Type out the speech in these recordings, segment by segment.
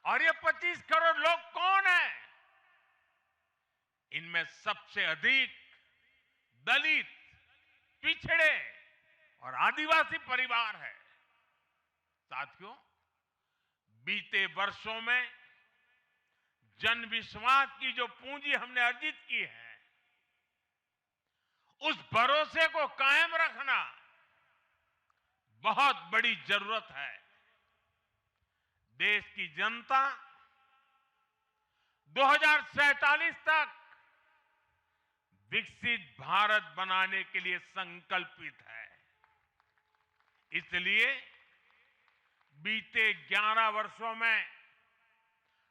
और ये 25 करोड़ लोग कौन हैं? इनमें सबसे अधिक दलित, पिछड़े और आदिवासी परिवार है। साथियों, बीते वर्षों में जन विश्वास की जो पूंजी हमने अर्जित की है, उस भरोसे को कायम रखना बहुत बड़ी जरूरत है। देश की जनता 2047 तक विकसित भारत बनाने के लिए संकल्पित है। इसलिए बीते 11 वर्षों में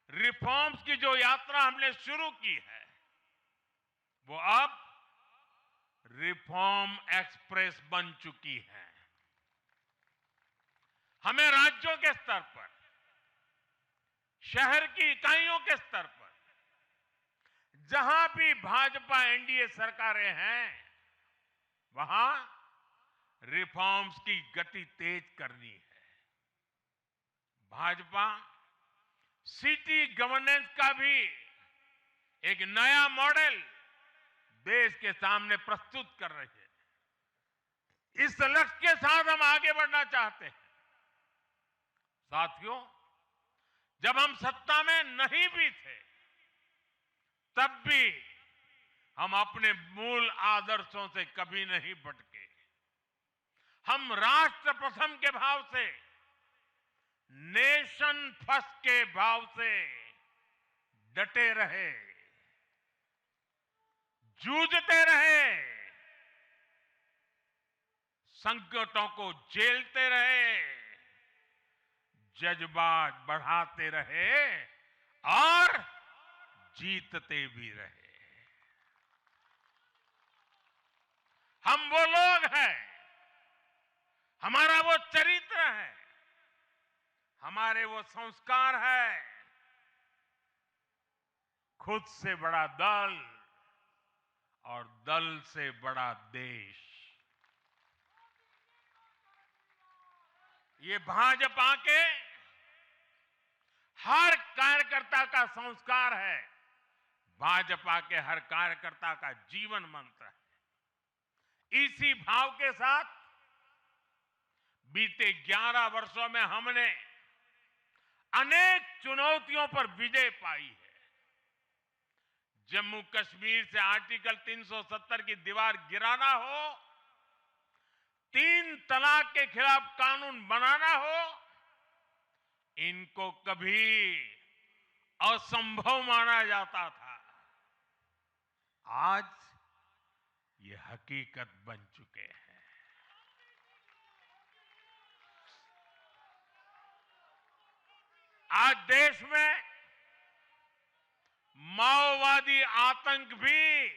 रिफॉर्म्स की जो यात्रा हमने शुरू की है, वो अब रिफॉर्म एक्सप्रेस बन चुकी है। हमें राज्यों के स्तर पर, शहर की इकाइयों के स्तर पर, जहां भी भाजपा एनडीए सरकारें हैं, वहां रिफॉर्म्स की गति तेज करनी है। भाजपा सिटी गवर्नेंस का भी एक नया मॉडल देश के सामने प्रस्तुत कर रही है। इस लक्ष्य के साथ हम आगे बढ़ना चाहते हैं। साथियों, जब हम सत्ता में नहीं भी थे, तब भी हम अपने मूल आदर्शों से कभी नहीं भटके। हम राष्ट्र प्रथम के भाव से, नेशन फर्स्ट के भाव से डटे रहे, जूझते रहे, संकटों को झेलते रहे, जज्बात बढ़ाते रहे और जीतते भी रहे। हम वो लोग हैं, हमारा वो चरित्र है, हमारे वो संस्कार है। खुद से बड़ा दल और दल से बड़ा देश, ये भाजपा के हर कार्यकर्ता का संस्कार है, भाजपा के हर कार्यकर्ता का जीवन मंत्र है। इसी भाव के साथ बीते 11 वर्षों में हमने अनेक चुनौतियों पर विजय पाई है। जम्मू कश्मीर से आर्टिकल 370 की दीवार गिराना हो, 3 तलाक के खिलाफ कानून बनाना हो, इनको कभी असंभव माना जाता था। आज ये हकीकत बन चुके हैं। आज देश में माओवादी आतंक भी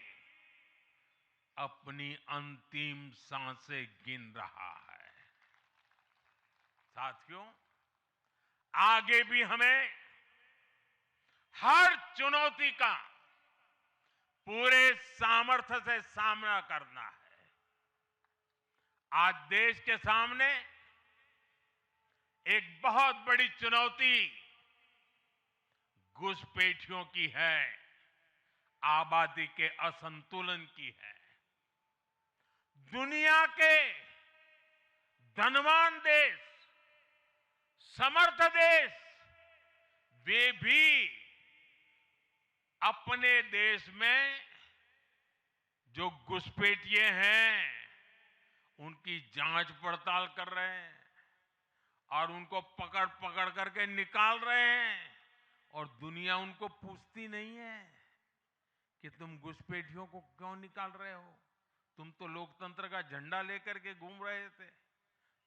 अपनी अंतिम सांसें गिन रहा है। साथियों, आगे भी हमें हर चुनौती का पूरे सामर्थ्य से सामना करना है। आज देश के सामने एक बहुत बड़ी चुनौती घुसपैठियों की है, आबादी के असंतुलन की है। दुनिया के धनवान देश, समर्थ देश, वे भी अपने देश में जो घुसपैठिए हैं, उनकी जांच पड़ताल कर रहे हैं और उनको पकड़ पकड़ करके निकाल रहे हैं। और दुनिया उनको पूछती नहीं है कि तुम घुसपैठियों को क्यों निकाल रहे हो। तुम तो लोकतंत्र का झंडा लेकर के घूम रहे थे,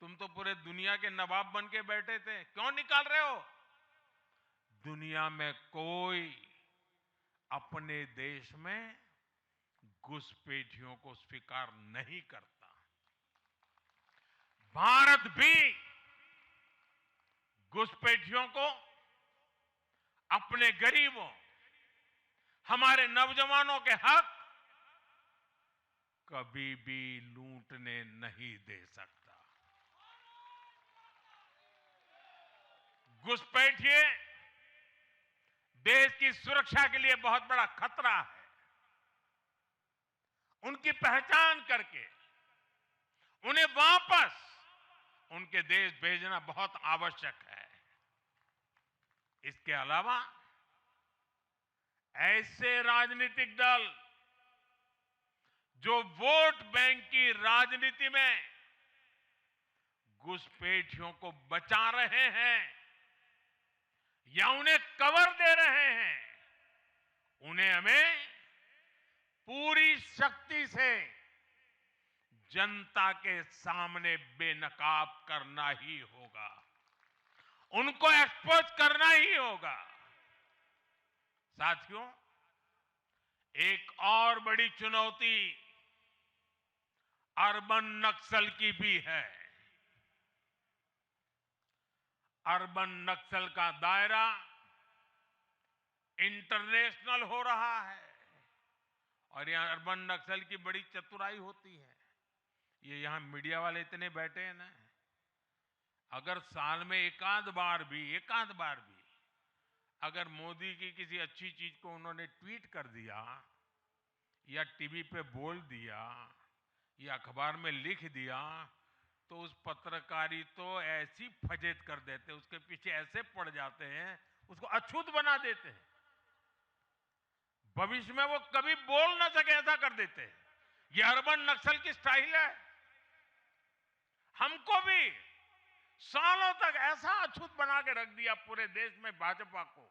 तुम तो पूरे दुनिया के नवाब बन के बैठे थे, क्यों निकाल रहे हो। दुनिया में कोई अपने देश में घुसपैठियों को स्वीकार नहीं करता। भारत भी घुसपैठियों को अपने गरीबों, हमारे नौजवानों के हक कभी भी लूटने नहीं दे सकता। घुसपैठिए देश की सुरक्षा के लिए बहुत बड़ा खतरा है। उनकी पहचान करके उन्हें वापस उनके देश भेजना बहुत आवश्यक है। इसके अलावा ऐसे राजनीतिक दल जो वोट बैंक की राजनीति में घुसपैठियों को बचा रहे हैं या उन्हें कवर दे रहे हैं, उन्हें हमें पूरी शक्ति से जनता के सामने बेनकाब करना ही होगा, उनको एक्सपोज करना ही होगा। साथियों, एक और बड़ी चुनौती अर्बन नक्सल की भी है। अर्बन नक्सल का दायरा इंटरनेशनल हो रहा है और यहां अर्बन नक्सल की बड़ी चतुराई होती है। ये यहां मीडिया वाले इतने बैठे हैं ना, अगर साल में एकाध बार भी अगर मोदी की किसी अच्छी चीज को उन्होंने ट्वीट कर दिया या टीवी पे बोल दिया या अखबार में लिख दिया, तो उस पत्रकारी तो ऐसी फजेत कर देते, उसके पीछे ऐसे पड़ जाते हैं, उसको अछूत बना देते हैं, भविष्य में वो कभी बोल ना सके ऐसा कर देते हैं। ये अर्बन नक्सल की स्टाइल है। हमको भी सालों तक ऐसा अछूत बना के रख दिया पूरे देश में भाजपा को।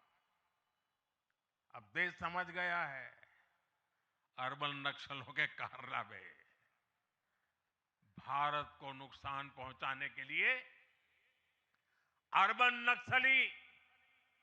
अब देश समझ गया है अर्बन नक्सलों के कारनामे। भारत को नुकसान पहुंचाने के लिए अर्बन नक्सली